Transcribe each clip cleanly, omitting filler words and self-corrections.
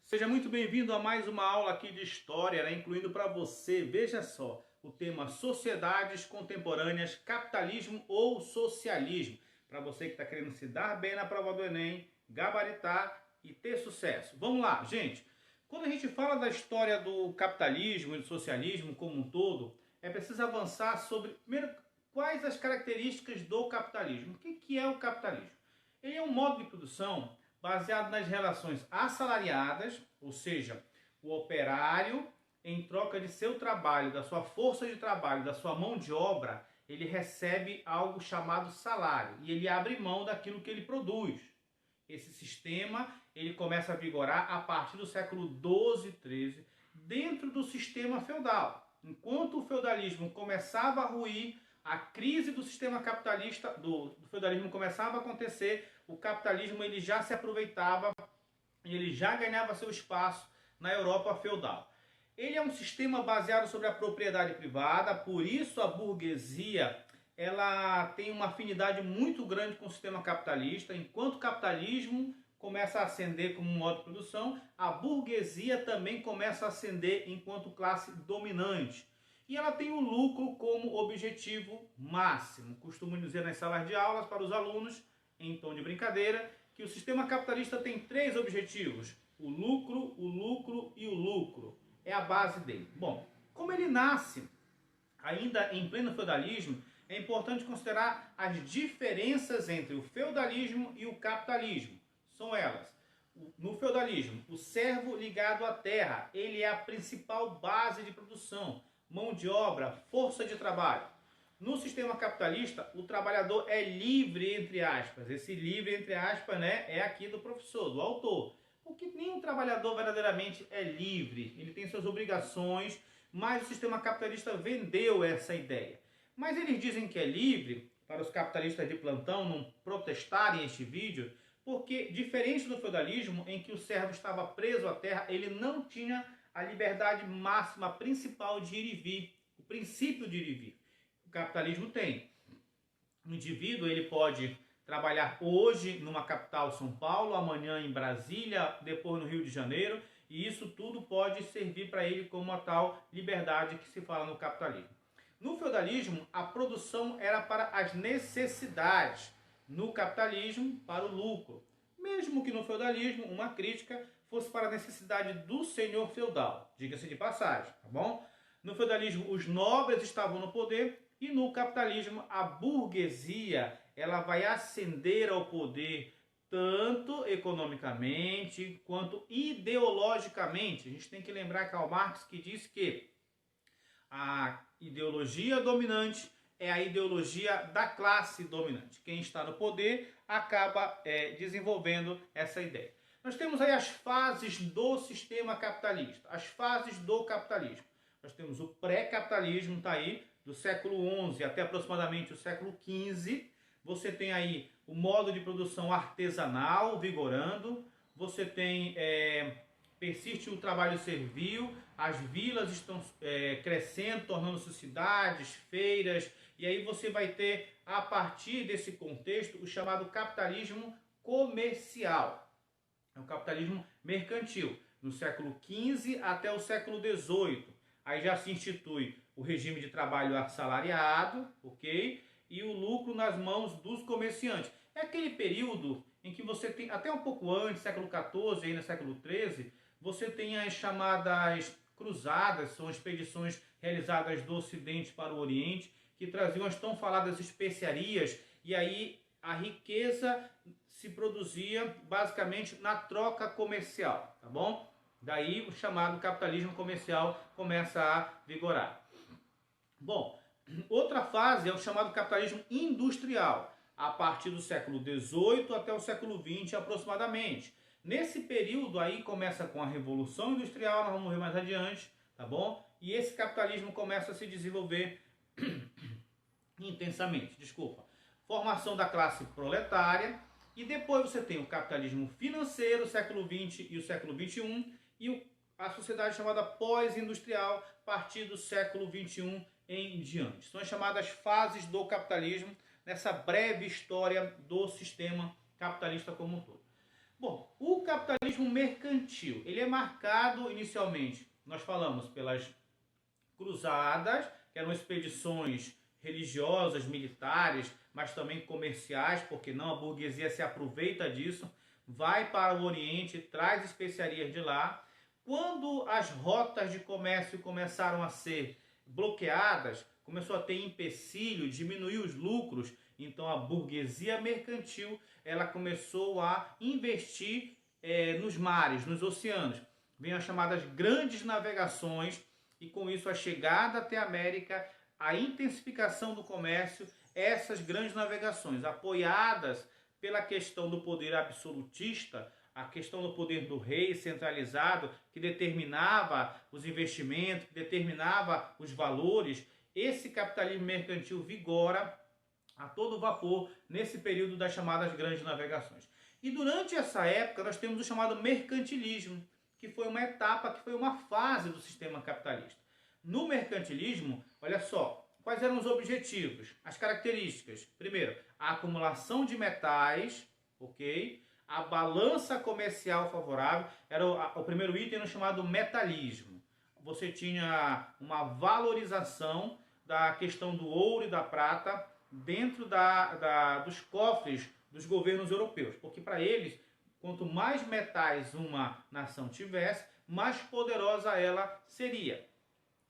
Seja muito bem-vindo a mais uma aula aqui de história, né? Incluindo para você, veja só, o tema Sociedades Contemporâneas, Capitalismo ou Socialismo. Para você que está querendo se dar bem na prova do Enem, gabaritar e ter sucesso. Vamos lá, gente. Quando a gente fala da história do capitalismo e do socialismo como um todo, é preciso avançar sobre, primeiro, quais as características do capitalismo. O que é o capitalismo? Ele é um modo de produção baseado nas relações assalariadas, ou seja, o operário, em troca de seu trabalho, da sua força de trabalho, da sua mão de obra, ele recebe algo chamado salário e ele abre mão daquilo que ele produz. Esse sistema ele começa a vigorar a partir do século XII e XIII, dentro do sistema feudal. Enquanto o feudalismo começava a ruir, a crise do sistema capitalista, do feudalismo começava a acontecer, o capitalismo ele já se aproveitava e ele já ganhava seu espaço na Europa feudal. Ele é um sistema baseado sobre a propriedade privada, por isso a burguesia ela tem uma afinidade muito grande com o sistema capitalista. Enquanto o capitalismo começa a ascender como modo de produção, a burguesia também começa a ascender enquanto classe dominante. E ela tem o lucro como objetivo máximo. Costumo dizer nas salas de aulas para os alunos, em tom de brincadeira, que o sistema capitalista tem 3 objetivos: o lucro e o lucro. É a base dele. Bom, como ele nasce ainda em pleno feudalismo, é importante considerar as diferenças entre o feudalismo e o capitalismo. São elas: no feudalismo, o servo ligado à terra, ele é a principal base de produção, mão de obra, força de trabalho. No sistema capitalista, o trabalhador é livre, entre aspas. Esse livre, entre aspas, né, é aqui do professor, do autor. Porque nenhum trabalhador verdadeiramente é livre. Ele tem suas obrigações, mas o sistema capitalista vendeu essa ideia. Mas eles dizem que é livre, para os capitalistas de plantão não protestarem este vídeo, porque, diferente do feudalismo, em que o servo estava preso à terra, ele não tinha a liberdade máxima principal de ir e vir, o princípio de ir e vir. O capitalismo tem. O indivíduo ele pode trabalhar hoje numa capital, São Paulo, amanhã em Brasília, depois no Rio de Janeiro, e isso tudo pode servir para ele como a tal liberdade que se fala no capitalismo. No feudalismo, a produção era para as necessidades, no capitalismo, para o lucro. Mesmo que no feudalismo, uma crítica fosse para a necessidade do senhor feudal, diga-se de passagem, tá bom? No feudalismo, os nobres estavam no poder, e no capitalismo, a burguesia ela vai ascender ao poder tanto economicamente quanto ideologicamente. A gente tem que lembrar Karl Marx que diz que a ideologia dominante é a ideologia da classe dominante. Quem está no poder acaba desenvolvendo essa ideia. Nós temos aí as fases do sistema capitalista, as fases do capitalismo. Nós temos o pré-capitalismo, está aí, do século XI até aproximadamente o século XV. Você tem aí o modo de produção artesanal vigorando. Você tem, persiste o trabalho servil. As vilas estão crescendo, tornando-se cidades, feiras. E aí você vai ter, a partir desse contexto, o chamado capitalismo comercial. É o capitalismo mercantil, no século XV até o século XVIII. Aí já se institui o regime de trabalho assalariado, ok? E o lucro nas mãos dos comerciantes. É aquele período em que você tem, até um pouco antes, século XIV, ainda século XIII, você tem as chamadas cruzadas, são expedições realizadas do Ocidente para o Oriente, que traziam as tão faladas especiarias, e aí a riqueza se produzia basicamente na troca comercial, tá bom? Daí o chamado capitalismo comercial começa a vigorar. Bom, outra fase é o chamado capitalismo industrial, a partir do século XVIII até o século XX aproximadamente. Nesse período aí começa com a Revolução Industrial, nós vamos ver mais adiante, tá bom? E esse capitalismo começa a se desenvolver intensamente, formação da classe proletária, e depois você tem o capitalismo financeiro, século XX e o século XXI, e a sociedade chamada pós-industrial, a partir do século XXI em diante. São as chamadas fases do capitalismo, nessa breve história do sistema capitalista como um todo. Bom, o capitalismo mercantil, ele é marcado inicialmente, nós falamos, pelas cruzadas, que eram expedições religiosas, militares, mas também comerciais, porque não, a burguesia se aproveita disso, vai para o Oriente, traz especiarias de lá. Quando as rotas de comércio começaram a ser bloqueadas, começou a ter empecilho, diminuir os lucros, então a burguesia mercantil ela começou a investir nos mares, nos oceanos. Vem as chamadas grandes navegações e com isso a chegada até a América, a intensificação do comércio, essas grandes navegações apoiadas pela questão do poder absolutista, a questão do poder do rei centralizado, que determinava os investimentos, que determinava os valores. Esse capitalismo mercantil vigora a todo vapor nesse período das chamadas grandes navegações. E durante essa época nós temos o chamado mercantilismo, que foi uma etapa, que foi uma fase do sistema capitalista. No mercantilismo, olha só, quais eram os objetivos, as características? Primeiro, a acumulação de metais, ok? A balança comercial favorável, era o primeiro item chamado metalismo. Você tinha uma valorização da questão do ouro e da prata dentro dos cofres dos governos europeus, porque para eles, quanto mais metais uma nação tivesse, mais poderosa ela seria.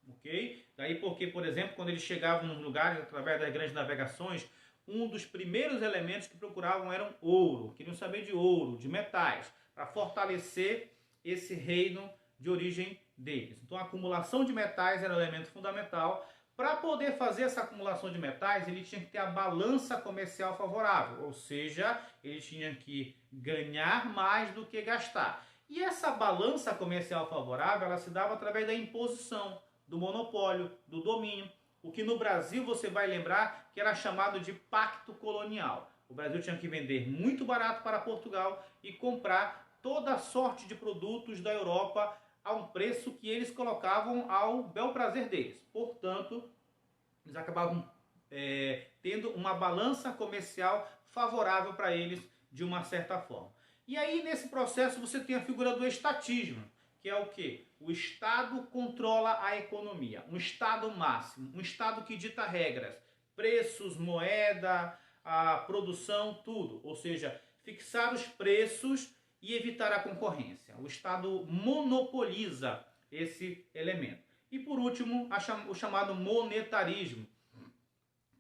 Ok? Daí porque, por exemplo, quando eles chegavam nos lugares através das grandes navegações, um dos primeiros elementos que procuravam eram ouro, queriam saber de ouro, de metais, para fortalecer esse reino de origem deles. Então a acumulação de metais era um elemento fundamental. Para poder fazer essa acumulação de metais, ele tinha que ter a balança comercial favorável, ou seja, ele tinha que ganhar mais do que gastar. E essa balança comercial favorável, ela se dava através da imposição, do monopólio, do domínio, o que no Brasil você vai lembrar que era chamado de pacto colonial. O Brasil tinha que vender muito barato para Portugal e comprar toda a sorte de produtos da Europa a um preço que eles colocavam ao bel prazer deles. Portanto, eles acabavam tendo uma balança comercial favorável para eles de uma certa forma. E aí, nesse processo, você tem a figura do estatismo, que é o quê? O Estado controla a economia, um Estado máximo, um Estado que dita regras, preços, moeda, a produção, tudo. Ou seja, fixar os preços e evitar a concorrência. O Estado monopoliza esse elemento. E por último, o chamado monetarismo,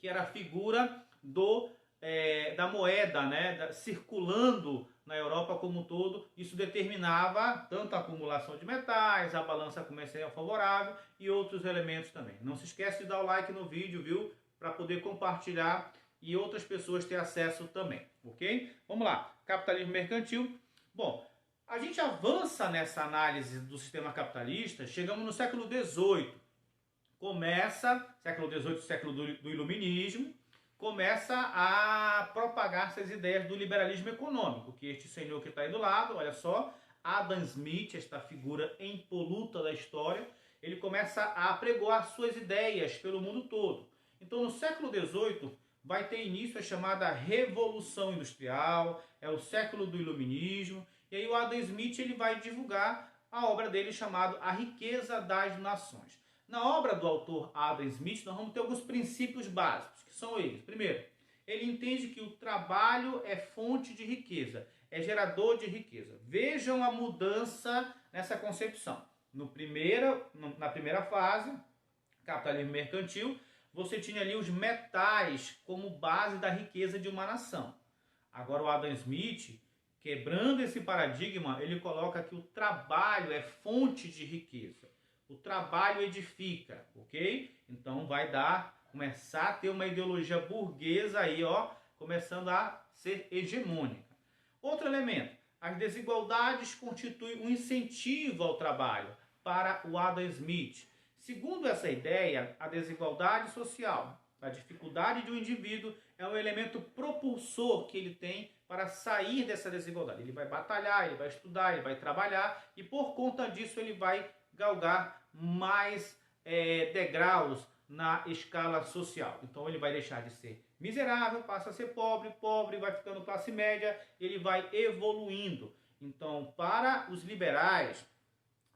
que era a figura da moeda, né, circulando na Europa como um todo. Isso determinava tanto a acumulação de metais, a balança comercial favorável e outros elementos também. Não se esquece de dar o like no vídeo, viu? Para poder compartilhar e outras pessoas ter acesso também, ok? Vamos lá, capitalismo mercantil. Bom, a gente avança nessa análise do sistema capitalista, chegamos no século XVIII. Começa, século XVIII, século do Iluminismo, começa a propagar-se as ideias do liberalismo econômico, que este senhor que está aí do lado, olha só, Adam Smith, esta figura impoluta da história, ele começa a pregoar suas ideias pelo mundo todo. Então, no século XVIII, vai ter início a chamada Revolução Industrial, é o século do Iluminismo, e aí o Adam Smith ele vai divulgar a obra dele chamada A Riqueza das Nações. Na obra do autor Adam Smith, nós vamos ter alguns princípios básicos, que são eles. Primeiro, ele entende que o trabalho é fonte de riqueza, é gerador de riqueza. Vejam a mudança nessa concepção. Na primeira fase, capitalismo mercantil, você tinha ali os metais como base da riqueza de uma nação. Agora o Adam Smith, quebrando esse paradigma, ele coloca que o trabalho é fonte de riqueza. O trabalho edifica, ok? Então vai começar a ter uma ideologia burguesa aí, ó, começando a ser hegemônica. Outro elemento, as desigualdades constituem um incentivo ao trabalho para o Adam Smith. Segundo essa ideia, a desigualdade social, a dificuldade de um indivíduo é um elemento propulsor que ele tem para sair dessa desigualdade. Ele vai batalhar, ele vai estudar, ele vai trabalhar e por conta disso ele vai galgar mais degraus na escala social. Então ele vai deixar de ser miserável, passa a ser pobre, pobre vai ficando classe média, ele vai evoluindo. Então, para os liberais,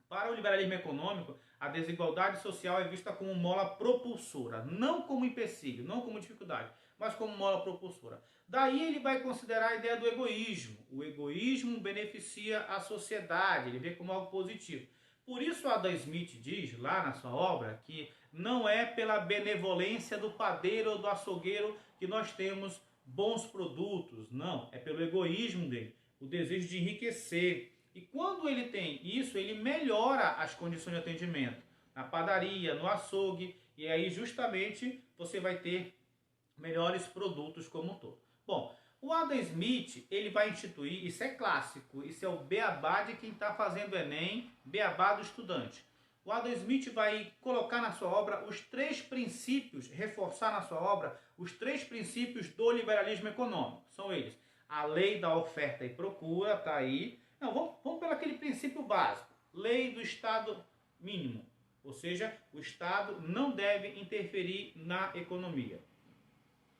para o liberalismo econômico, a desigualdade social é vista como mola propulsora, não como empecilho, não como dificuldade, mas como mola propulsora. Daí ele vai considerar a ideia do egoísmo. O egoísmo beneficia a sociedade, ele vê como algo positivo. Por isso Adam Smith diz lá na sua obra que não é pela benevolência do padeiro ou do açougueiro que nós temos bons produtos, não, é pelo egoísmo dele, o desejo de enriquecer. E quando ele tem isso, ele melhora as condições de atendimento na padaria, no açougue, e aí justamente você vai ter melhores produtos como um todo. Bom, o Adam Smith, ele vai instituir, isso é clássico, isso é o beabá de quem está fazendo Enem, beabá do estudante. O Adam Smith vai colocar na sua obra os 3 princípios, reforçar na sua obra os 3 princípios do liberalismo econômico. São eles: a lei da oferta e procura, está aí. Não, vamos pelo aquele princípio básico, lei do Estado mínimo. Ou seja, o Estado não deve interferir na economia.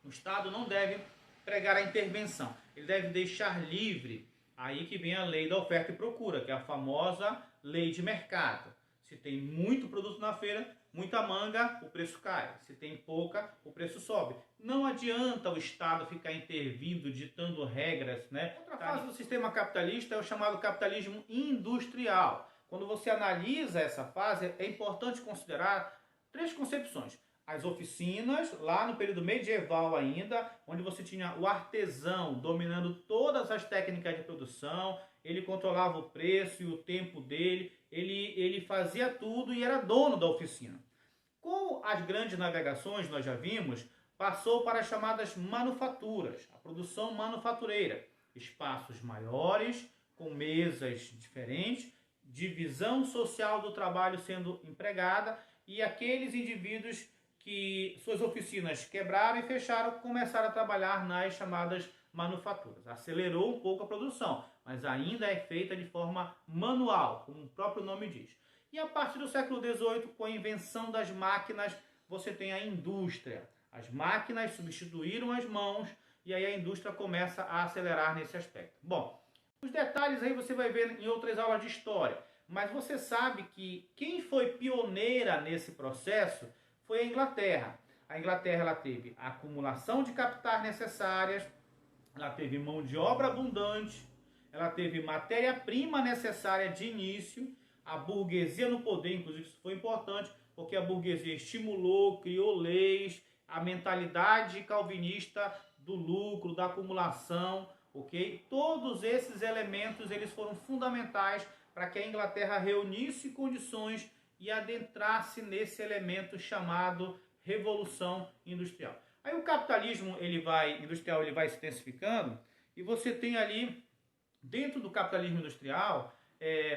O Estado não deve pregar a intervenção, ele deve deixar livre. Aí que vem a lei da oferta e procura, que é a famosa lei de mercado. Se tem muito produto na feira, muita manga, o preço cai. Se tem pouca, o preço sobe. Não adianta o Estado ficar intervindo, ditando regras, né? Outra fase do sistema capitalista é o chamado capitalismo industrial. Quando você analisa essa fase, é importante considerar 3 concepções. As oficinas, lá no período medieval ainda, onde você tinha o artesão dominando todas as técnicas de produção, ele controlava o preço e o tempo dele, ele fazia tudo e era dono da oficina. Com as grandes navegações, nós já vimos, passou para as chamadas manufaturas, a produção manufatureira. Espaços maiores, com mesas diferentes, divisão social do trabalho sendo empregada, e aqueles indivíduos que suas oficinas quebraram e fecharam, começaram a trabalhar nas chamadas manufaturas. Acelerou um pouco a produção, mas ainda é feita de forma manual, como o próprio nome diz. E a partir do século XVIII, com a invenção das máquinas, você tem a indústria. As máquinas substituíram as mãos e aí a indústria começa a acelerar nesse aspecto. Bom, os detalhes aí você vai ver em outras aulas de história, mas você sabe que quem foi pioneira nesse processo foi a Inglaterra. A Inglaterra ela teve a acumulação de capitais necessárias, ela teve mão de obra abundante, ela teve matéria-prima necessária de início, a burguesia no poder, inclusive isso foi importante, porque a burguesia estimulou, criou leis, a mentalidade calvinista do lucro, da acumulação, ok? Todos esses elementos eles foram fundamentais para que a Inglaterra reunisse condições e adentrasse nesse elemento chamado Revolução Industrial. Aí o capitalismo industrial ele vai se intensificando e você tem ali, dentro do capitalismo industrial,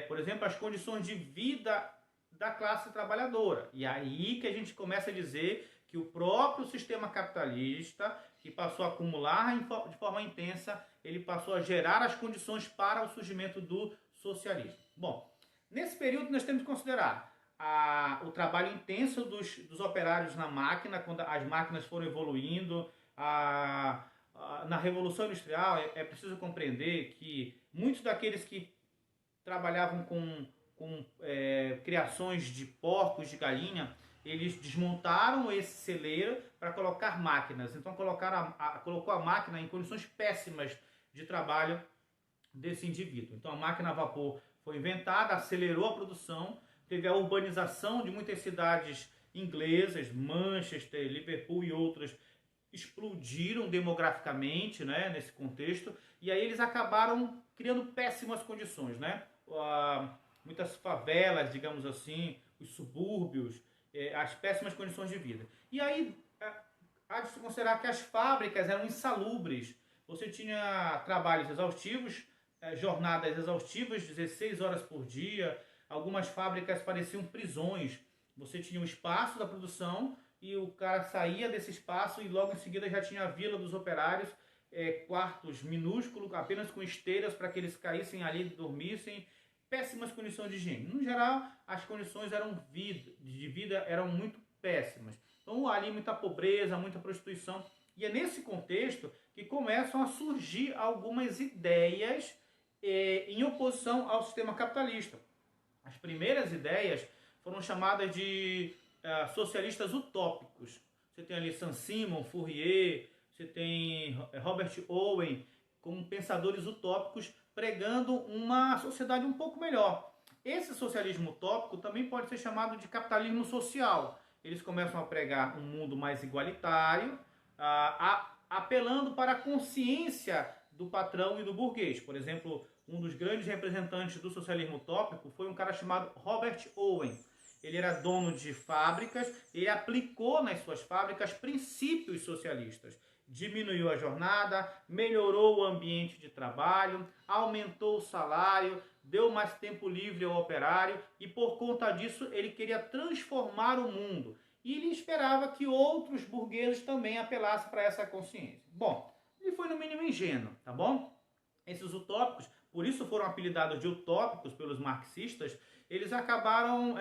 por exemplo, as condições de vida da classe trabalhadora. E aí que a gente começa a dizer que o próprio sistema capitalista, que passou a acumular de forma intensa, ele passou a gerar as condições para o surgimento do socialismo. Bom, nesse período nós temos que considerar o trabalho intenso dos operários na máquina, quando as máquinas foram evoluindo. Na Revolução Industrial é preciso compreender que muitos daqueles que trabalhavam com criações de porcos, de galinha, eles desmontaram esse celeiro para colocar máquinas. Então colocou a máquina em condições péssimas de trabalho desse indivíduo. Então a máquina a vapor foi inventada, acelerou a produção, teve a urbanização de muitas cidades inglesas, Manchester, Liverpool e outras, explodiram demograficamente, né, nesse contexto, e aí eles acabaram criando péssimas condições, né? Muitas favelas, digamos assim, os subúrbios, as péssimas condições de vida. E aí há de se considerar que as fábricas eram insalubres. Você tinha trabalhos exaustivos, jornadas exaustivas, 16 horas por dia. Algumas fábricas pareciam prisões. Você tinha o espaço da produção e o cara saía desse espaço e logo em seguida já tinha a vila dos operários, quartos minúsculos, apenas com esteiras para que eles caíssem ali e dormissem. Péssimas condições de higiene. No geral, as condições de vida eram muito péssimas. Então ali muita pobreza, muita prostituição. E é nesse contexto que começam a surgir algumas ideias em oposição ao sistema capitalista. As primeiras ideias foram chamadas de socialistas utópicos. Você tem ali Saint-Simon, Fourier, você tem Robert Owen, como pensadores utópicos pregando uma sociedade um pouco melhor. Esse socialismo utópico também pode ser chamado de capitalismo social. Eles começam a pregar um mundo mais igualitário, apelando para a consciência do patrão e do burguês. Por exemplo, um dos grandes representantes do socialismo utópico foi um cara chamado Robert Owen. Ele era dono de fábricas, ele aplicou nas suas fábricas princípios socialistas. Diminuiu a jornada, melhorou o ambiente de trabalho, aumentou o salário, deu mais tempo livre ao operário e por conta disso ele queria transformar o mundo. E ele esperava que outros burgueses também apelassem para essa consciência. Bom, ele foi no mínimo ingênuo, tá bom? Esses utópicos, por isso foram apelidados de utópicos pelos marxistas, eles acabaram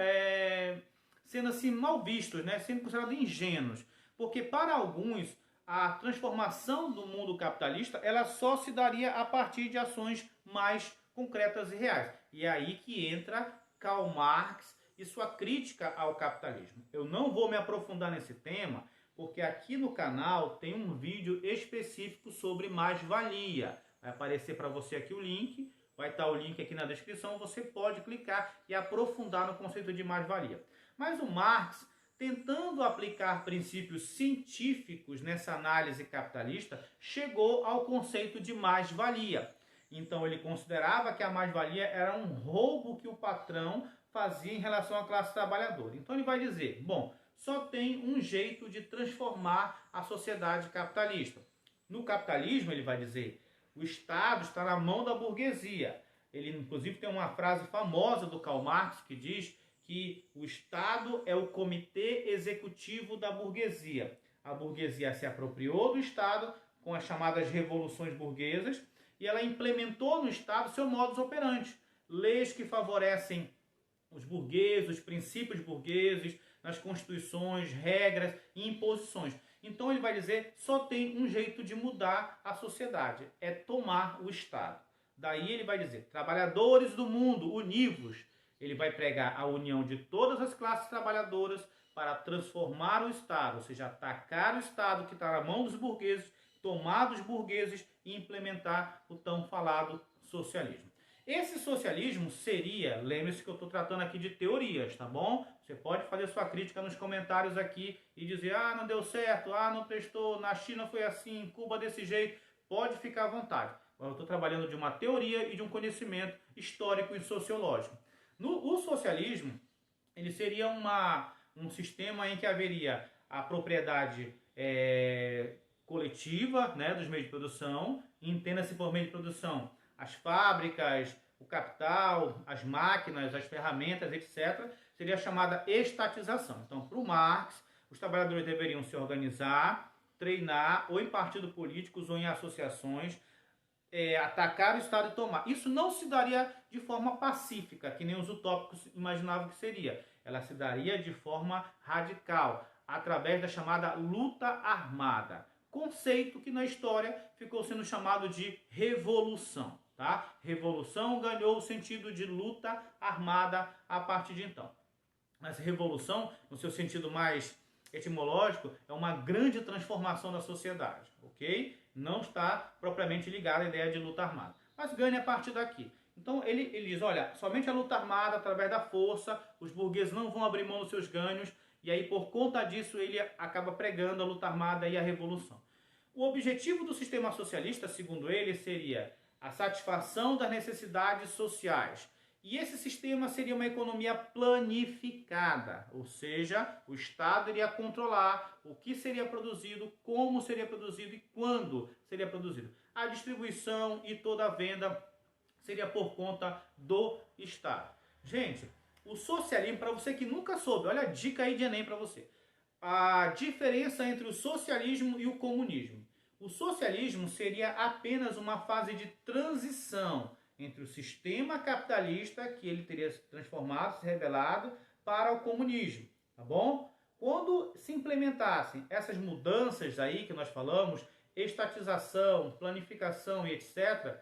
sendo assim mal vistos, né? Sendo considerados ingênuos. Porque para alguns a transformação do mundo capitalista ela só se daria a partir de ações mais concretas e reais. E é aí que entra Karl Marx e sua crítica ao capitalismo. Eu não vou me aprofundar nesse tema, porque aqui no canal tem um vídeo específico sobre mais-valia. Vai aparecer para você aqui o link, vai estar o link aqui na descrição, você pode clicar e aprofundar no conceito de mais-valia. Mas o Marx, tentando aplicar princípios científicos nessa análise capitalista, chegou ao conceito de mais-valia. Então ele considerava que a mais-valia era um roubo que o patrão fazia em relação à classe trabalhadora. Então ele vai dizer, bom, só tem um jeito de transformar a sociedade capitalista. No capitalismo, ele vai dizer, o Estado está na mão da burguesia. Ele inclusive tem uma frase famosa do Karl Marx que diz que o Estado é o comitê executivo da burguesia. A burguesia se apropriou do Estado com as chamadas revoluções burguesas e ela implementou no Estado seu modus operandi. Leis que favorecem os burgueses, os princípios burgueses, nas constituições, regras e imposições. Então ele vai dizer, só tem um jeito de mudar a sociedade, é tomar o Estado. Daí ele vai dizer, trabalhadores do mundo, univos. Ele vai pregar a união de todas as classes trabalhadoras para transformar o Estado, ou seja, atacar o Estado que está na mão dos burgueses, tomar dos burgueses e implementar o tão falado socialismo. Esse socialismo seria, lembre-se que eu estou tratando aqui de teorias, tá bom? Você pode fazer sua crítica nos comentários aqui e dizer, ah, não deu certo, ah, não prestou, na China foi assim, em Cuba desse jeito. Pode ficar à vontade. Eu estou trabalhando de uma teoria e de um conhecimento histórico e sociológico. O socialismo, ele seria um sistema em que haveria a propriedade coletiva, né, dos meios de produção, entenda-se por meio de produção as fábricas, o capital, as máquinas, as ferramentas, etc., seria a chamada estatização. Então, para o Marx, os trabalhadores deveriam se organizar, treinar, ou em partidos políticos, ou em associações, atacar o Estado e tomar. Isso não se daria de forma pacífica, que nem os utópicos imaginavam que seria. Ela se daria de forma radical, através da chamada luta armada. Conceito que na história ficou sendo chamado de revolução. Tá? Revolução ganhou o sentido de luta armada a partir de então. Mas revolução, no seu sentido mais etimológico, é uma grande transformação da sociedade, ok? Não está propriamente ligado à ideia de luta armada, mas ganha a partir daqui. Então ele diz, olha, somente a luta armada, através da força, os burgueses não vão abrir mão dos seus ganhos, e aí por conta disso ele acaba pregando a luta armada e a revolução. O objetivo do sistema socialista, segundo ele, seria a satisfação das necessidades sociais. E esse sistema seria uma economia planificada, ou seja, o Estado iria controlar o que seria produzido, como seria produzido e quando seria produzido. A distribuição e toda a venda seria por conta do Estado. Gente, o socialismo, para você que nunca soube, olha a dica aí de Enem para você. A diferença entre o socialismo e o comunismo. O socialismo seria apenas uma fase de transição entre o sistema capitalista, que ele teria se transformado, se rebelado, para o comunismo, tá bom? Quando se implementassem essas mudanças aí que nós falamos, estatização, planificação e etc.,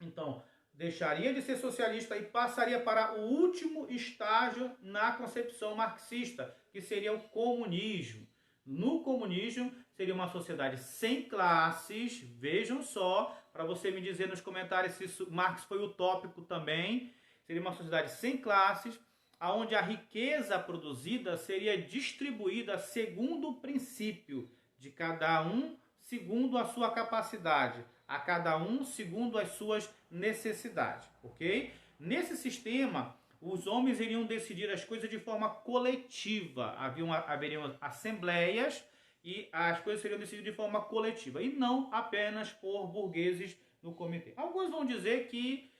então deixaria de ser socialista e passaria para o último estágio na concepção marxista, que seria o comunismo. No comunismo, seria uma sociedade sem classes, vejam só, para você me dizer nos comentários se Marx foi utópico também, seria uma sociedade sem classes, onde a riqueza produzida seria distribuída segundo o princípio de cada um segundo a sua capacidade, a cada um segundo as suas necessidades, ok? Nesse sistema, os homens iriam decidir as coisas de forma coletiva, haveriam assembleias e as coisas seriam decididas de forma coletiva, e não apenas por burgueses no comitê. Alguns vão dizer que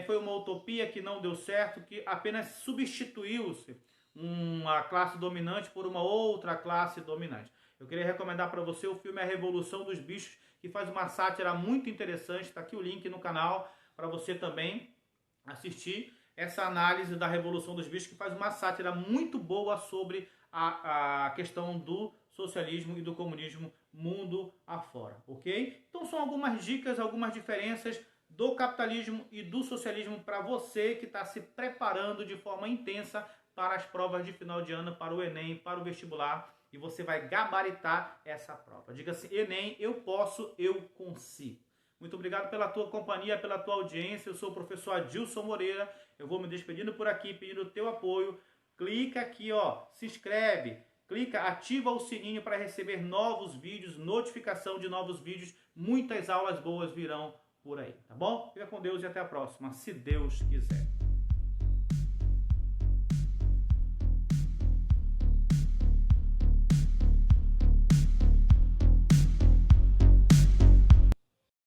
foi uma utopia, que não deu certo, que apenas substituiu-se uma classe dominante por uma outra classe dominante. Eu queria recomendar para você o filme A Revolução dos Bichos, que faz uma sátira muito interessante. Está aqui o link no canal para você também assistir essa análise da Revolução dos Bichos, que faz uma sátira muito boa sobre a questão do socialismo e do comunismo mundo afora, ok? Então são algumas dicas, algumas diferenças do capitalismo e do socialismo para você que está se preparando de forma intensa para as provas de final de ano, para o Enem, para o vestibular, e você vai gabaritar essa prova. Diga assim: Enem, eu posso, eu consigo. Muito obrigado pela tua companhia, pela tua audiência. Eu sou o professor Adilson Moreira. Eu vou me despedindo por aqui, pedindo o teu apoio. Clica aqui, ó, se inscreve, clica, ativa o sininho para receber novos vídeos, notificação de novos vídeos. Muitas aulas boas virão por aí, tá bom? Fica com Deus e até a próxima, se Deus quiser.